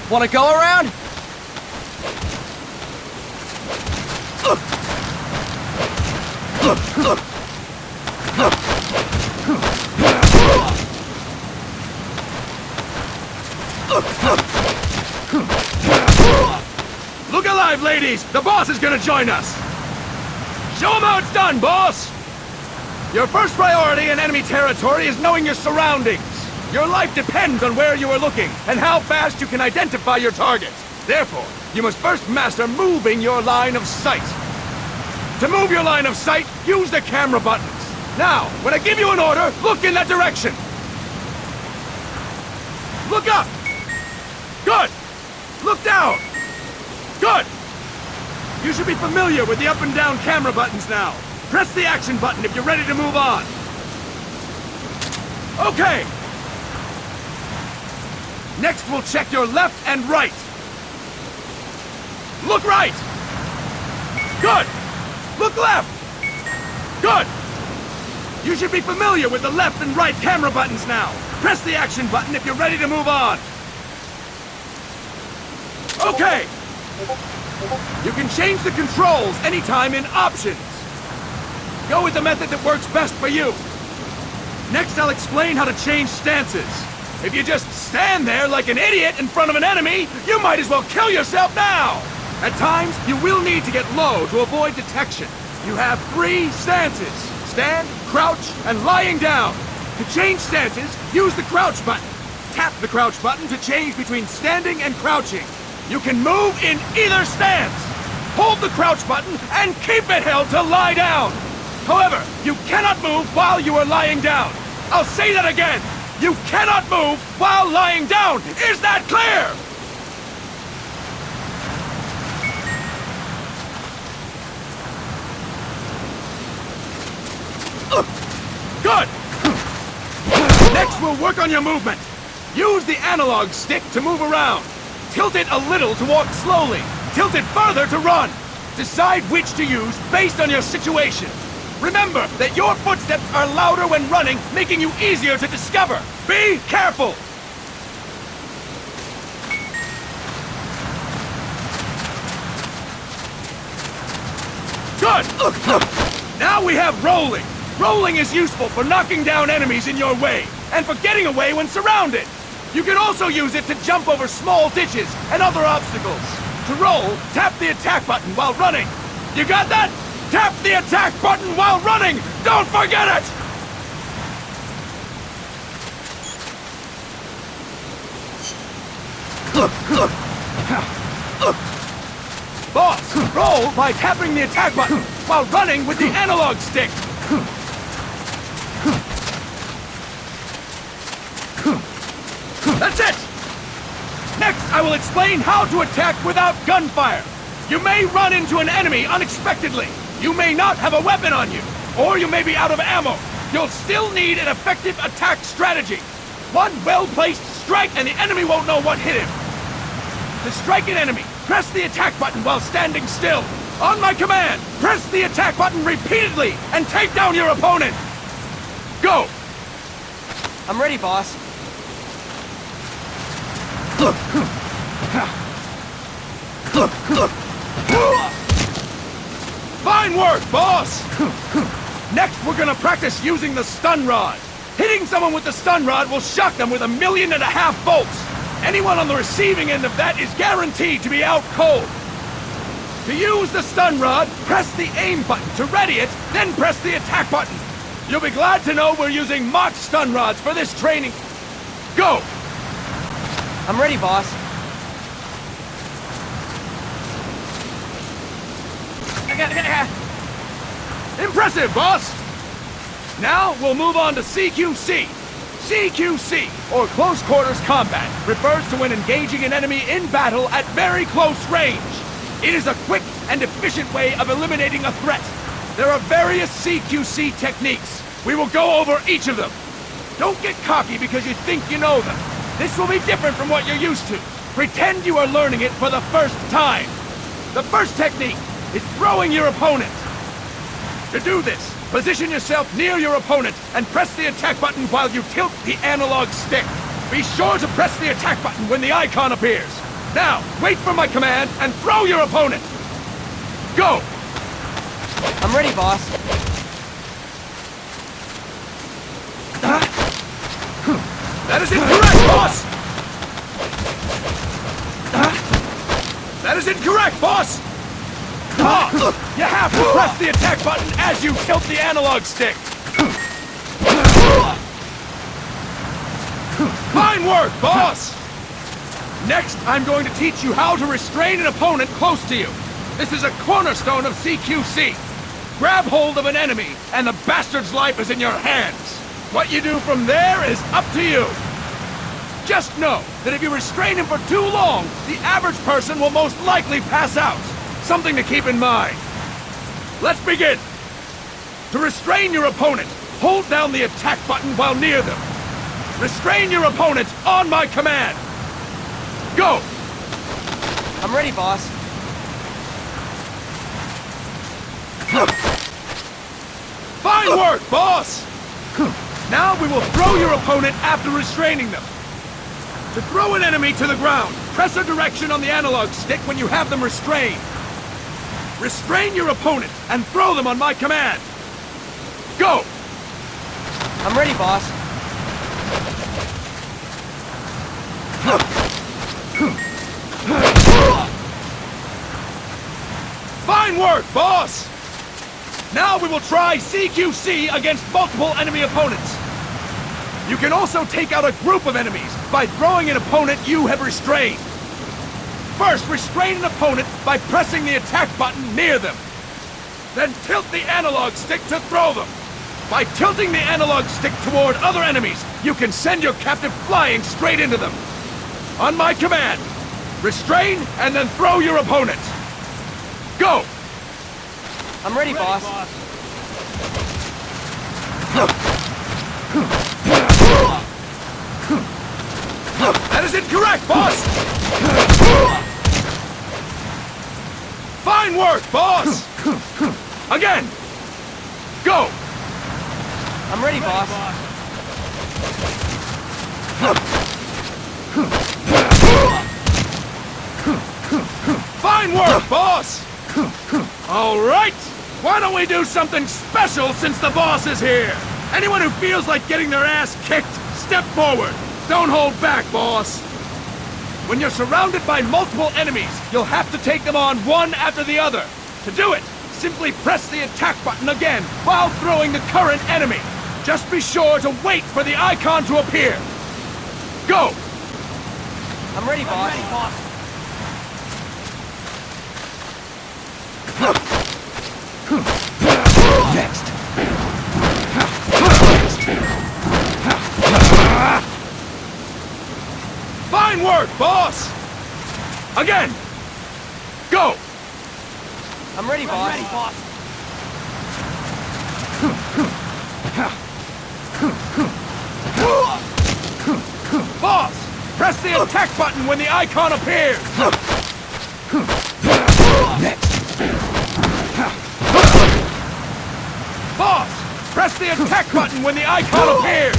Wanna go around? Look alive, ladies! The boss is gonna join us! Show him how it's done, boss! Your first priority in enemy territory is knowing your surroundings. Your life depends on where you are looking and how fast you can identify your target. Therefore, you must first master moving your line of sight. To move your line of sight, use the camera buttons. Now, when I give you an order, look in that direction. Look up! Good! Look down! Good! You should be familiar with the up and down camera buttons now. Press the action button if you're ready to move on. Okay! Next, we'll check your left and right. Look right! Good! Look left! Good! You should be familiar with the left and right camera buttons now. Press the action button if you're ready to move on. Okay! You can change the controls anytime in Options. Go with the method that works best for you. Next, I'll explain how to change stances. If you just stand there like an idiot in front of an enemy, you might as well kill yourself now! At times, you will need to get low to avoid detection. You have 3 stances: stand, crouch, and lying down. To change stances, use the crouch button. Tap the crouch button to change between standing and crouching. You can move in either stance. Hold the crouch button and keep it held to lie down. However, you cannot move while you are lying down. I'll say that again. You cannot move while lying down. Is that clear? Good! Next, we'll work on your movement. Use the analog stick to move around. Tilt it a little to walk slowly. Tilt it further to run. Decide which to use based on your situation. Remember that your footsteps are louder when running, making you easier to discover. Be careful! Good! Now we have rolling. Rolling is useful for knocking down enemies in your way, and for getting away when surrounded. You can also use it to jump over small ditches and other obstacles. To roll, tap the attack button while running. You got that? Tap the attack button while running! Don't forget it! Boss, roll by tapping the attack button while running with the analog stick. That's it! Next, I will explain how to attack without gunfire. You may run into an enemy unexpectedly. You may not have a weapon on you, or you may be out of ammo. You'll still need an effective attack strategy. One well-placed strike and the enemy won't know what hit him. To strike an enemy, press the attack button while standing still. On my command, press the attack button repeatedly and take down your opponent. Go! I'm ready, boss. Fine work, boss! Next, we're gonna practice using the stun rod. Hitting someone with the stun rod will shock them with 1.5 million volts. Anyone on the receiving end of that is guaranteed to be out cold. To use the stun rod, press the aim button to ready it, then press the attack button. You'll be glad to know we're using mock stun rods for this training. Go! I'm ready, boss. Impressive, boss! Now, we'll move on to CQC. CQC, or Close Quarters Combat, refers to when engaging an enemy in battle at very close range. It is a quick and efficient way of eliminating a threat. There are various CQC techniques. We will go over each of them. Don't get cocky because you think you know them. This will be different from what you're used to. Pretend you are learning it for the first time. The first technique is throwing your opponent. To do this, position yourself near your opponent and press the attack button while you tilt the analog stick. Be sure to press the attack button when the icon appears. Now, wait for my command and throw your opponent! Go! I'm ready, boss. That is incorrect, boss! That is incorrect, boss! You have to press the attack button as you tilt the analog stick! Fine work, boss! Next, I'm going to teach you how to restrain an opponent close to you. This is a cornerstone of CQC. Grab hold of an enemy, and the bastard's life is in your hands. What you do from there is up to you. Just know that if you restrain him for too long, the average person will most likely pass out. Something to keep in mind. Let's begin. To restrain your opponent, hold down the attack button while near them. Restrain your opponent on my command. Go! I'm ready, boss. Fine work, boss! Now we will throw your opponent after restraining them. To throw an enemy to the ground, press a direction on the analog stick when you have them restrained. Restrain your opponent and throw them on my command. Go! I'm ready, boss. Fine work, boss! Now we will try CQC against multiple enemy opponents. You can also take out a group of enemies by throwing an opponent you have restrained. First, restrain an opponent by pressing the attack button near them. Then tilt the analog stick to throw them. By tilting the analog stick toward other enemies, you can send your captive flying straight into them. On my command, restrain and then throw your opponent. Go! I'm ready, boss. That is incorrect, boss! Fine work, boss! Again! Go! I'm ready, boss. Fine work, boss! All right! Why don't we do something special since the boss is here? Anyone who feels like getting their ass kicked, step forward. Don't hold back, boss. When you're surrounded by multiple enemies, you'll have to take them on one after the other. To do it, simply press the attack button again while throwing the current enemy. Just be sure to wait for the icon to appear. Go! I'm ready, boss. Next. Fine work, boss! Again! Go! I'm ready, boss. Boss! Press the attack button when the icon appears! Next! Boss! Press the attack button when the icon appears!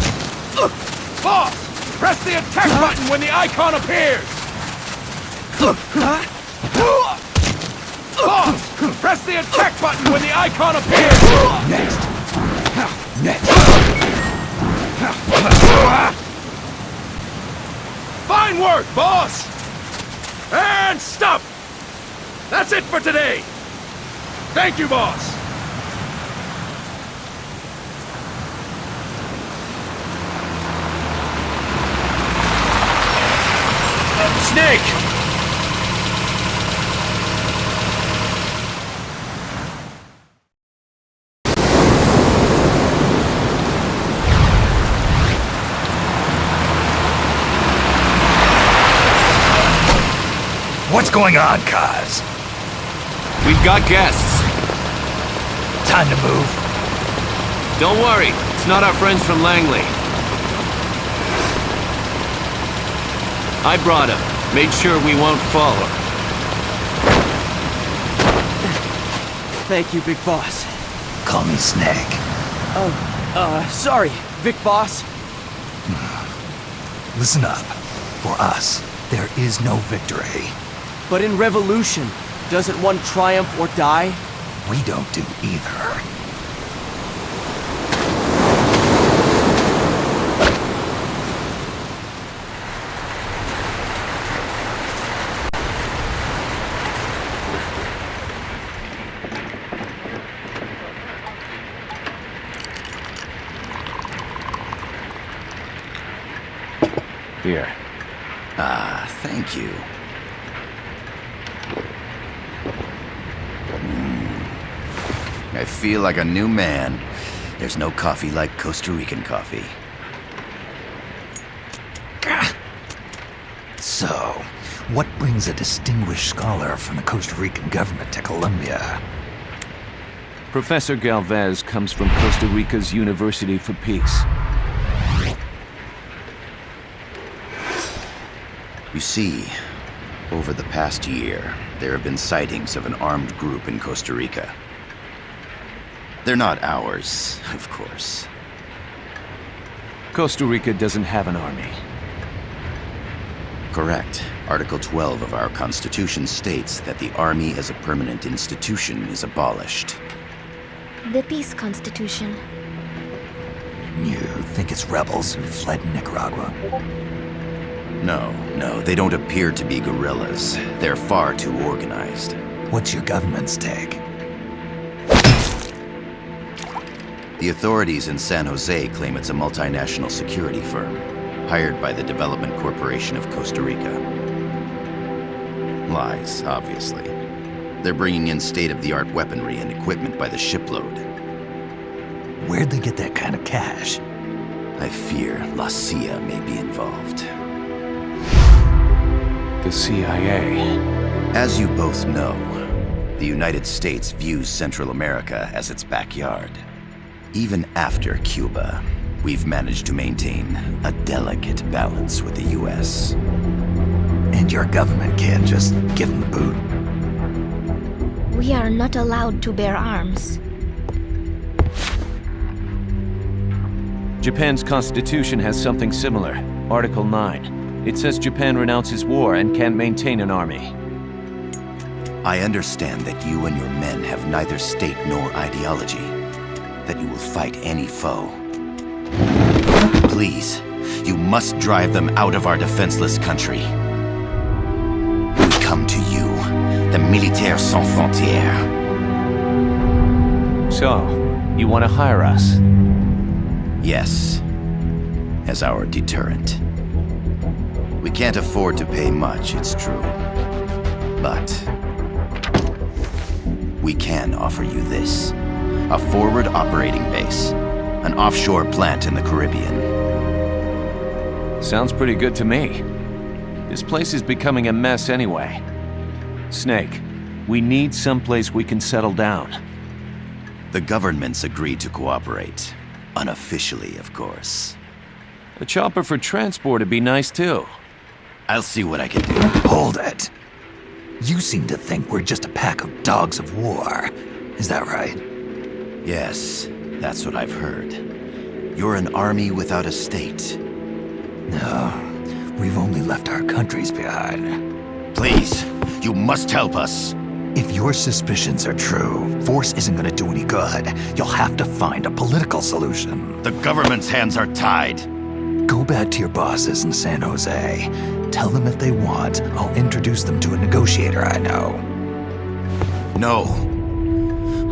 Boss! Press the attack button when the icon appears! Boss! Press the attack button when the icon appears! Next! Next! Fine work, boss! And stop! That's it for today! Thank you, boss! Snake! What's going on, Kaz? We've got guests. Time to move. Don't worry, it's not our friends from Langley. I brought him. Made sure we won't follow. Thank you, Big Boss. Call me Snake. Sorry, Vic Boss. Listen up. For us, There is no victory. But in revolution, doesn't one triumph or die? We don't do either. Here. Ah, thank you. I feel like a new man. There's no coffee like Costa Rican coffee. So, what brings a distinguished scholar from the Costa Rican government to Colombia? Professor Galvez comes from Costa Rica's University for Peace. You see, over the past year, there have been sightings of an armed group in Costa Rica. They're not ours, of course. Costa Rica doesn't have an army. Correct. Article 12 of our Constitution states that the Army as a permanent institution is abolished. The Peace Constitution. You think it's rebels who fled Nicaragua? No, they don't appear to be guerrillas. They're far too organized. What's your government's take? The authorities in San Jose claim it's a multinational security firm, hired by the Development Corporation of Costa Rica. Lies, obviously. They're bringing in state-of-the-art weaponry and equipment by the shipload. Where'd they get that kind of cash? I fear La CIA may be involved. The CIA. As you both know, the United States views Central America as its backyard. Even after Cuba, we've managed to maintain a delicate balance with the US. And your government can't just give them the boot? We are not allowed to bear arms. Japan's constitution has something similar. Article 9. It says Japan renounces war and can't maintain an army. I understand that you and your men have neither state nor ideology. That you will fight any foe. Please, you must drive them out of our defenseless country. We come to you, the Militaires Sans Frontières. So, you want to hire us? Yes, as our deterrent. We can't afford to pay much, it's true. But we can offer you this. A forward operating base. An offshore plant in the Caribbean. Sounds pretty good to me. This place is becoming a mess anyway. Snake, we need someplace we can settle down. The government's agreed to cooperate. Unofficially, of course. A chopper for transport would be nice too. I'll see what I can do. Hold it. You seem to think we're just a pack of dogs of war. Is that right? Yes, that's what I've heard. You're an army without a state. No, we've only left our countries behind. Please, you must help us. If your suspicions are true, force isn't gonna do any good. You'll have to find a political solution. The government's hands are tied. Go back to your bosses in San Jose. Tell them if they want, I'll introduce them to a negotiator I know. No.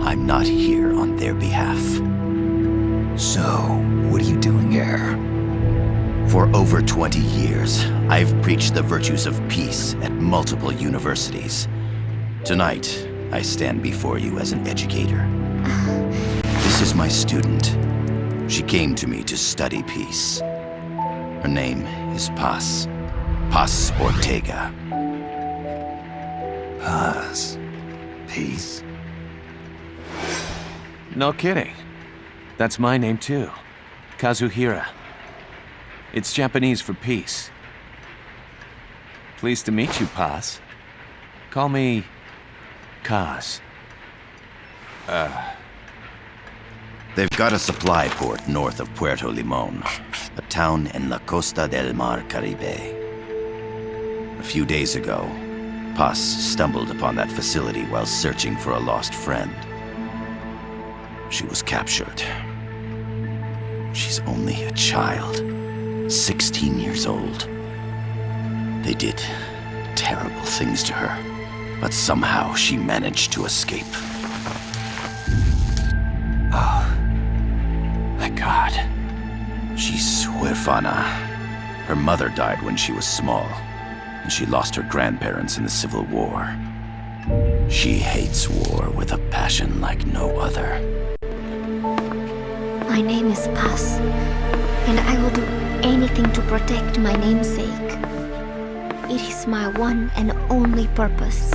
I'm not here on their behalf. So, what are you doing here? For over 20 years, I've preached the virtues of peace at multiple universities. Tonight, I stand before you as an educator. This is my student. She came to me to study peace. Her name is Paz. Paz Ortega. Paz. Peace. No kidding. That's my name too. Kazuhira. It's Japanese for peace. Pleased to meet you, Paz. Call me Kaz. They've got a supply port north of Puerto Limon, a town in La Costa del Mar Caribe. A few days ago, Paz stumbled upon that facility while searching for a lost friend. She was captured. She's only a child, 16 years old. They did terrible things to her, but somehow she managed to escape. Oh, thank God. She's huérfana. Her mother died when she was small, and she lost her grandparents in the Civil War. She hates war with a passion like no other. My name is Paz, and I will do anything to protect my namesake. It is my one and only purpose.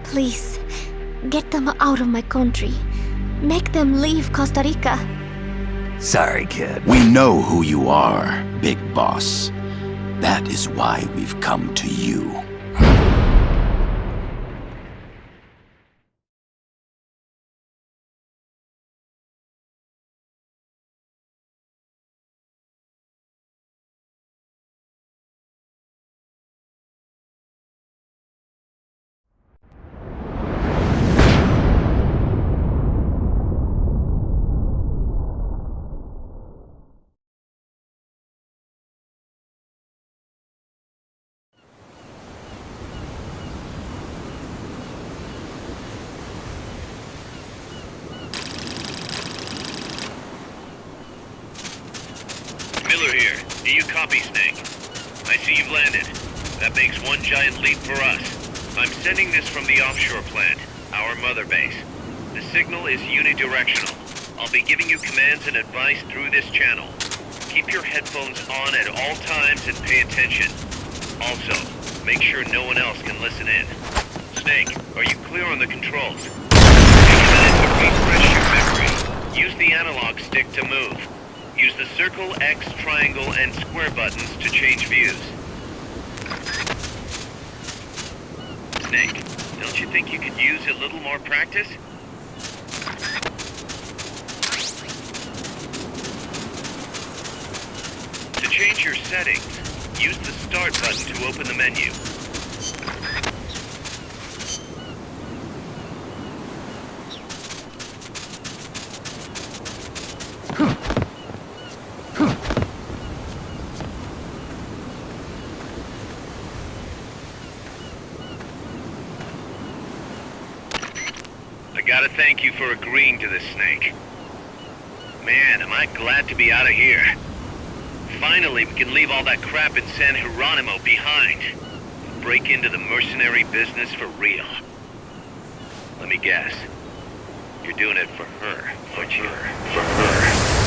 Please, get them out of my country. Make them leave Costa Rica. Sorry, kid. We know who you are, Big Boss. That is why we've come to you. Miller here. Do you copy, Snake? I see you've landed. That makes one giant leap for us. I'm sending this from the offshore plant, our mother base. The signal is unidirectional. I'll be giving you commands and advice through this channel. Keep your headphones on at all times and pay attention. Also, make sure no one else can listen in. Snake, are you clear on the controls? Take a minute to refresh your memory. Use the analog stick to move. Use the circle, X, triangle, and square buttons to change views. Snake, don't you think you could use a little more practice? To change your settings, use the Start button to open the menu. I gotta thank you for agreeing to this, Snake. Man, am I glad to be out of here. Finally, we can leave all that crap in San Geronimo behind. Break into the mercenary business for real. Let me guess. You're doing it for her, aren't you? For her.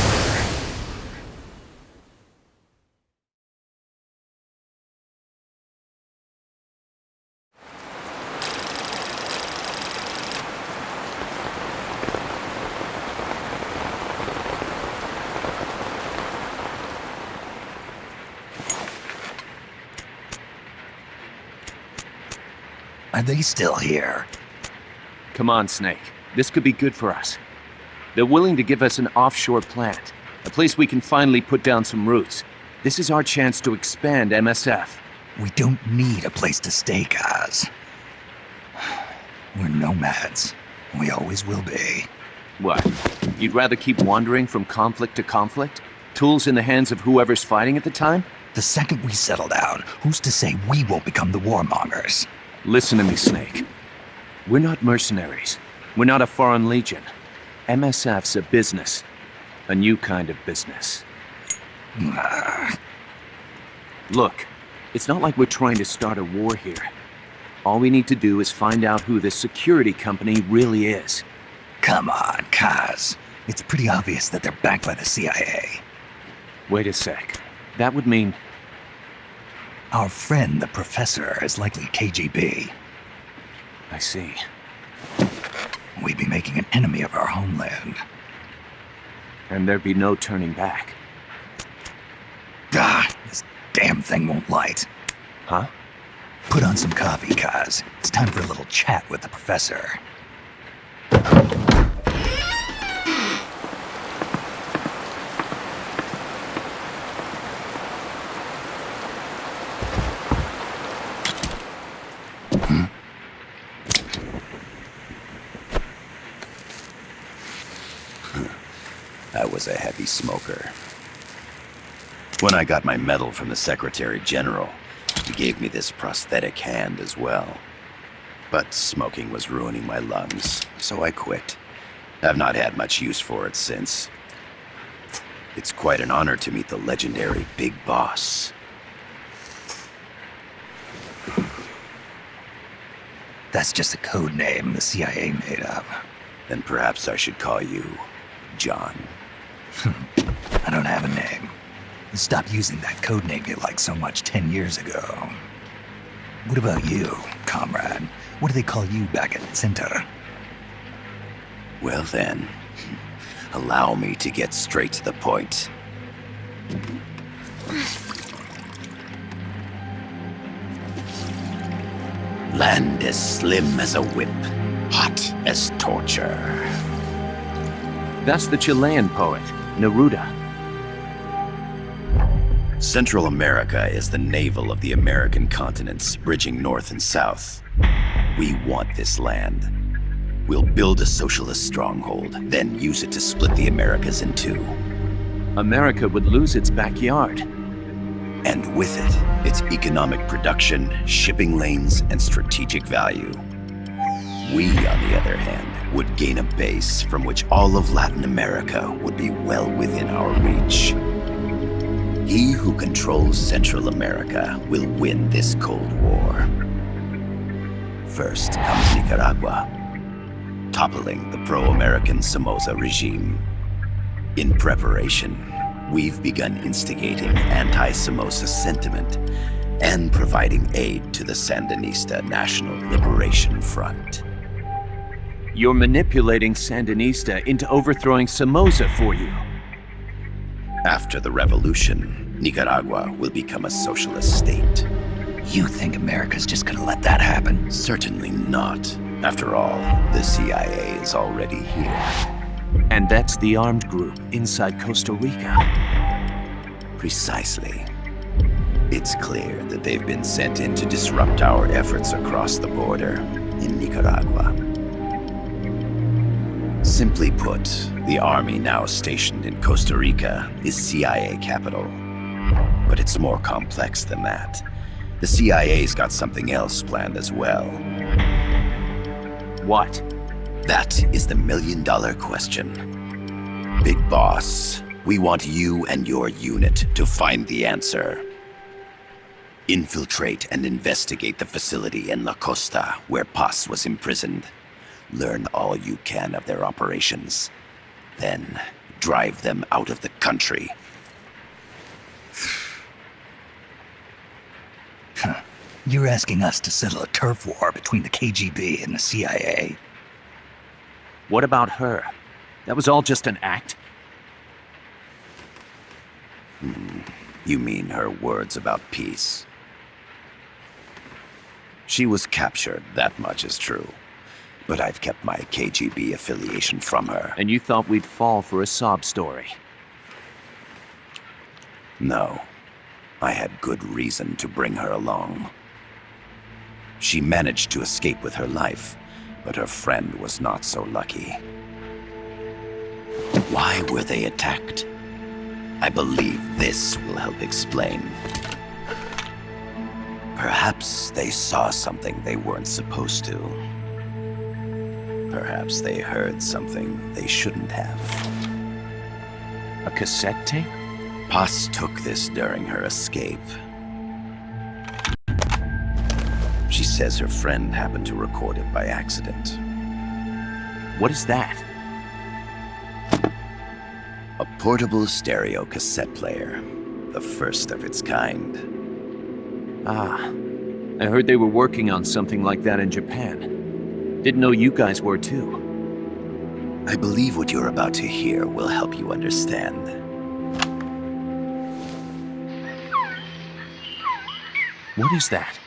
Are they still here? Come on, Snake. This could be good for us. They're willing to give us an offshore plant, a place we can finally put down some roots. This is our chance to expand MSF. We don't need a place to stay, Kaz. We're nomads. We always will be. What? You'd rather keep wandering from conflict to conflict? Tools in the hands of whoever's fighting at the time? The second we settle down, who's to say we won't become the warmongers? Listen to me, Snake. We're not mercenaries. We're not a foreign legion. MSF's a business. A new kind of business. Look, it's not like we're trying to start a war here. All we need to do is find out who this security company really is. Come on, Kaz. It's pretty obvious that they're backed by the CIA. Wait a sec. That would mean... Our friend, the professor, is likely KGB. I see. We'd be making an enemy of our homeland. And there'd be no turning back. This damn thing won't light. Huh? Put on some coffee, Kaz. It's time for a little chat with the professor. I was a heavy smoker. When I got my medal from the Secretary General, he gave me this prosthetic hand as well. But smoking was ruining my lungs, so I quit. I've not had much use for it since. It's quite an honor to meet the legendary Big Boss. That's just a code name the CIA made up. Then perhaps I should call you John. I don't have a name. Stop using that code name you liked so much 10 years ago. What about you, comrade? What do they call you back at Center? Well then, allow me to get straight to the point. Land as slim as a whip, hot as torture. That's the Chilean poet, Neruda. Central America is the navel of the American continents, bridging north and south. We want this land. We'll build a socialist stronghold, then use it to split the Americas in two. America would lose its backyard. And with it, its economic production, shipping lanes, and strategic value. We, on the other hand, would gain a base from which all of Latin America would be well within our reach. He who controls Central America will win this Cold War. First comes Nicaragua, toppling the pro-American Somoza regime. In preparation, we've begun instigating anti-Somoza sentiment and providing aid to the Sandinista National Liberation Front. You're manipulating Sandinista into overthrowing Somoza for you. After the revolution, Nicaragua will become a socialist state. You think America's just gonna let that happen? Certainly not. After all, the CIA is already here. And that's the armed group inside Costa Rica. Precisely. It's clear that they've been sent in to disrupt our efforts across the border in Nicaragua. Simply put, the army now stationed in Costa Rica is CIA capital. But it's more complex than that. The CIA's got something else planned as well. What? That is the million-dollar question. Big Boss, we want you and your unit to find the answer. Infiltrate and investigate the facility in La Costa where Paz was imprisoned. Learn all you can of their operations. Then, drive them out of the country. You're asking us to settle a turf war between the KGB and the CIA? What about her? That was all just an act? You mean her words about peace? She was captured, that much is true. But I've kept my KGB affiliation from her. And you thought we'd fall for a sob story? No. I had good reason to bring her along. She managed to escape with her life, but her friend was not so lucky. Why were they attacked? I believe this will help explain. Perhaps they saw something they weren't supposed to. Perhaps they heard something they shouldn't have. A cassette tape? Paz took this during her escape. She says her friend happened to record it by accident. What is that? A portable stereo cassette player. The first of its kind. Ah, I heard they were working on something like that in Japan. Didn't know you guys were too. I believe what you're about to hear will help you understand. What is that?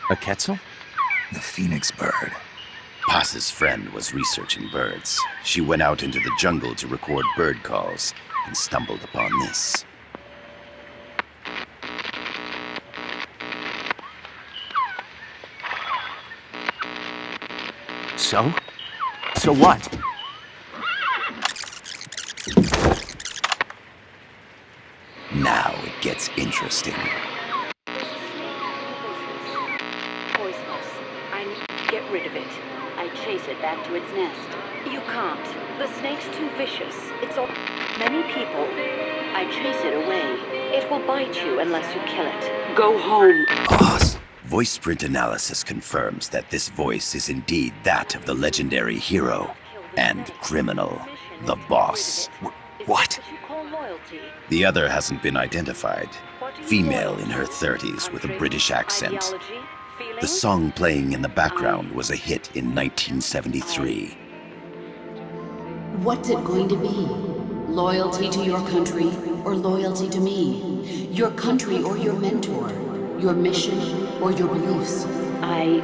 A Quetzal? The phoenix bird. Paz's friend was researching birds. She went out into the jungle to record bird calls and stumbled upon this. So? So what? Now it gets interesting. Poisonous. I need to get rid of it. I chase it back to its nest. You can't. The snake's too vicious. It's all many people. I chase it away. It will bite you unless you kill it. Go home. Boss. Voice print analysis confirms that this voice is indeed that of the legendary hero and criminal, the boss. What? The other hasn't been identified. Female in her 30s with a British accent. The song playing in the background was a hit in 1973. What's it going to be? Loyalty to your country or loyalty to me? Your country or your mentor? Your mission or your beliefs? I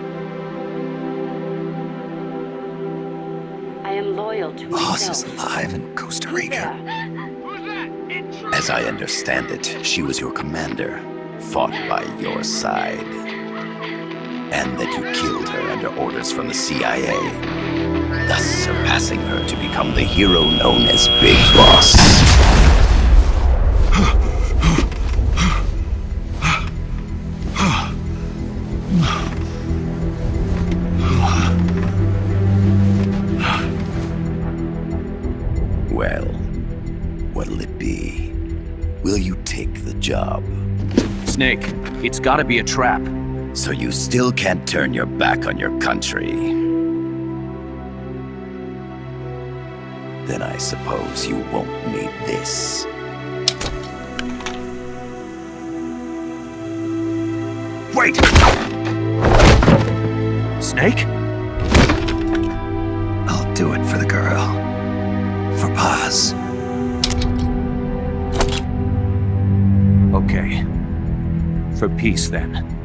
am loyal to Boss myself. is alive in Costa Rica. As I understand it, she was your commander, fought by your side. And that you killed her under orders from the CIA, thus surpassing her to become the hero known as Big Boss. Well, what'll it be? Will you take the job? Snake, it's gotta be a trap. So you still can't turn your back on your country? Then I suppose you won't need this. Wait! Snake? I'll do it for the girl. For Paz. Okay. For peace, then.